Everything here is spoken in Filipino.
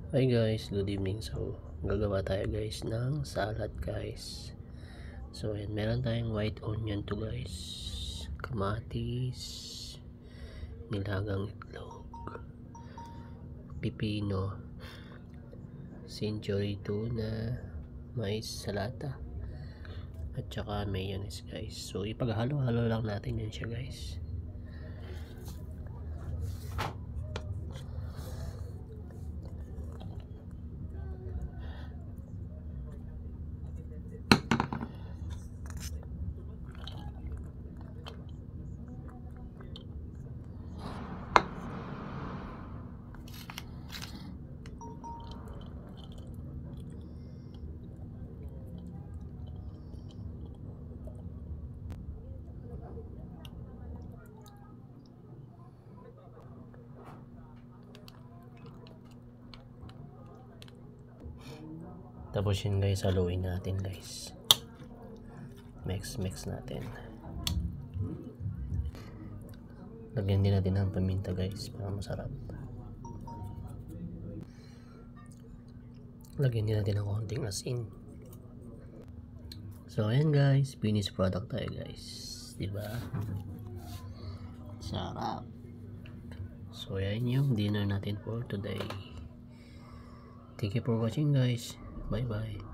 Hi guys, good evening. So, gagawa tayo guys ng salad guys. So, ayan, meron tayong white onion to guys. Kamatis, nilagang itlog, pipino, century tuna, mais salata, at saka mayonnaise guys. So, ipaghalo-halo lang natin yan siya guys. Tapos yun guys, haluin natin guys. Mix natin. Lagyan din natin ng paminta guys para masarap. Lagyan din natin ng konting asin. So ayan guys, finished product tayo guys. Diba? Sarap. So ayan yung dinner natin for today. Thank you for watching guys. Bye bye.